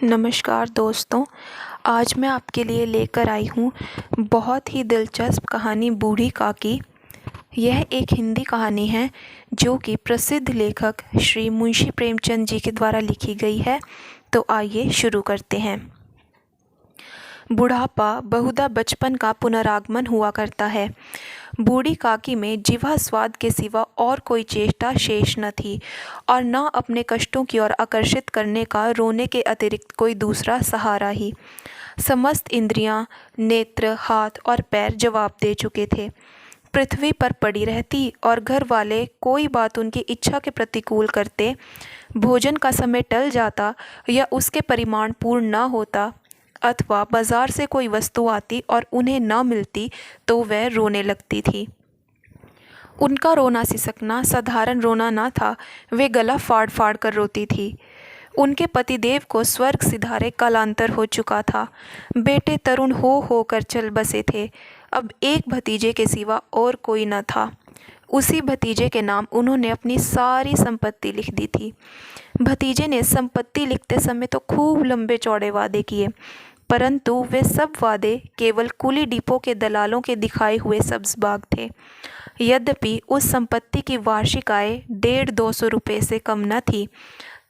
नमस्कार दोस्तों। आज मैं आपके लिए लेकर आई हूँ बहुत ही दिलचस्प कहानी बूढ़ी काकी। यह एक हिंदी कहानी है जो कि प्रसिद्ध लेखक श्री मुंशी प्रेमचंद जी के द्वारा लिखी गई है। तो आइए शुरू करते हैं। बुढ़ापा बहुधा बचपन का पुनरागमन हुआ करता है। बूढ़ी काकी में जिह्वा स्वाद के सिवा और कोई चेष्टा शेष न थी और न अपने कष्टों की ओर आकर्षित करने का रोने के अतिरिक्त कोई दूसरा सहारा ही। समस्त इंद्रियां, नेत्र, हाथ और पैर जवाब दे चुके थे। पृथ्वी पर पड़ी रहती और घर वाले कोई बात उनकी इच्छा के प्रतिकूल करते, भोजन का समय टल जाता या उसके परिमाण पूर्ण न होता, अथवा बाजार से कोई वस्तु आती और उन्हें न मिलती तो वह रोने लगती थी। उनका रोना सिसकना साधारण रोना न था, वे गला फाड़ फाड़ कर रोती थी। उनके पतिदेव को स्वर्ग सिधारे कालांतर हो चुका था। बेटे तरुण हो कर चल बसे थे। अब एक भतीजे के सिवा और कोई न था। उसी भतीजे के नाम उन्होंने अपनी सारी संपत्ति लिख दी थी। भतीजे ने संपत्ति लिखते समय तो खूब लंबे चौड़े वादे किए, परंतु वे सब वादे केवल कुली डिपो के दलालों के दिखाए हुए सब्ज बाग थे। यद्यपि उस संपत्ति की वार्षिक आय 150-200 रुपये से कम न थी,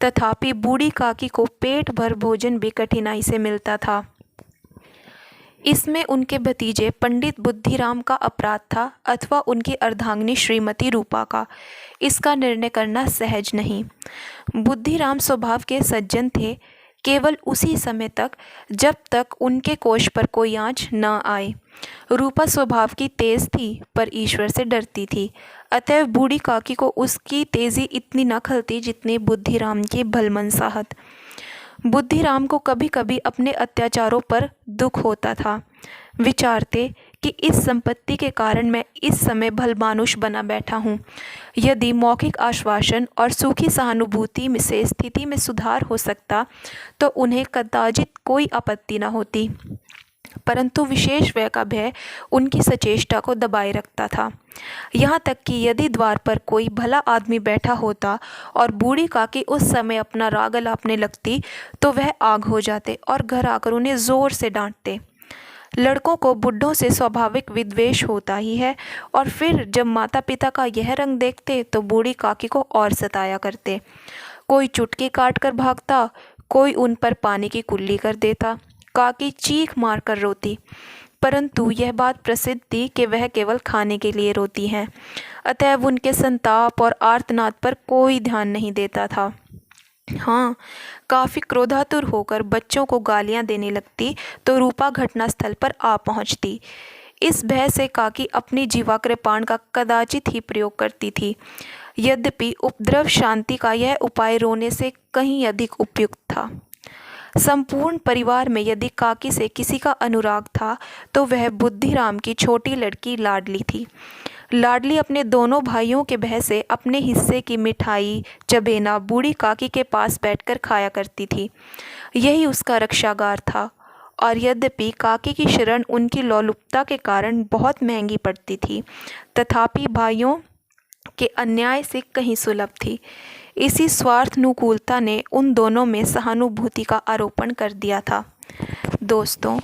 तथापि बूढ़ी काकी को पेट भर भोजन भी कठिनाई से मिलता था। इसमें उनके भतीजे पंडित बुद्धिराम का अपराध था अथवा उनकी अर्धांगिनी श्रीमती रूपा का, इसका निर्णय करना सहज नहीं। बुद्धिराम स्वभाव के सज्जन थे, केवल उसी समय तक जब तक उनके कोष पर कोई आँच न आए। रूपा स्वभाव की तेज थी पर ईश्वर से डरती थी, अतएव बूढ़ी काकी को उसकी तेजी इतनी न खलती जितनी बुद्धिराम की भलमनसाहत। बुद्धिराम को कभी कभी अपने अत्याचारों पर दुख होता था। विचारते कि इस संपत्ति के कारण मैं इस समय भलमानुष बना बैठा हूँ। यदि मौखिक आश्वासन और सूखी सहानुभूति से स्थिति में सुधार हो सकता तो उन्हें कदाचित कोई आपत्ति न होती, परंतु विशेष व्यय का भय उनकी सचेष्टा को दबाए रखता था। यहाँ तक कि यदि द्वार पर कोई भला आदमी बैठा होता और बूढ़ी काकी उस समय अपना राग अलापने लगती तो वह आग हो जाते और घर आकर उन्हें जोर से डांटते। लड़कों को बुढ़ों से स्वाभाविक विद्वेष होता ही है, और फिर जब माता पिता का यह रंग देखते तो बूढ़ी काकी को और सताया करते। कोई चुटकी काट कर भागता, कोई उन पर पानी की कुल्ली कर देता। काकी चीख मार कर रोती, परंतु यह बात प्रसिद्ध थी कि वह केवल खाने के लिए रोती हैं, अतएव उनके संताप और आर्तनाद पर कोई ध्यान नहीं देता था। हाँ, काफ़ी क्रोधातुर होकर बच्चों को गालियां देने लगती तो रूपा घटनास्थल पर आ पहुंचती। इस भय से काकी अपनी जीवा कृपाण का कदाचित ही प्रयोग करती थी। यद्यपि उपद्रव शांति का यह उपाय रोने से कहीं अधिक उपयुक्त था। संपूर्ण परिवार में यदि काकी से किसी का अनुराग था तो वह बुद्धिराम की छोटी लड़की लाडली थी। लाडली अपने दोनों भाइयों के भय से अपने हिस्से की मिठाई चबेना बूढ़ी काकी के पास बैठकर खाया करती थी। यही उसका रक्षागार था, और यद्यपि काकी की शरण उनकी लोलुपता के कारण बहुत महंगी पड़ती थी, तथापि भाइयों के अन्याय से कहीं सुलभ थी। इसी स्वार्थानुकूलता ने उन दोनों में सहानुभूति का आरोपण कर दिया था। दोस्तों,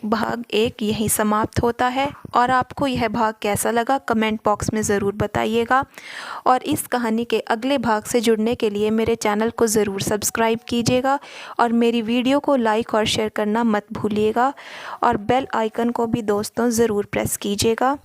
भाग 1 यहीं समाप्त होता है, और आपको यह भाग कैसा लगा कमेंट बॉक्स में ज़रूर बताइएगा। और इस कहानी के अगले भाग से जुड़ने के लिए मेरे चैनल को ज़रूर सब्सक्राइब कीजिएगा और मेरी वीडियो को लाइक और शेयर करना मत भूलिएगा, और बेल आइकन को भी दोस्तों ज़रूर प्रेस कीजिएगा।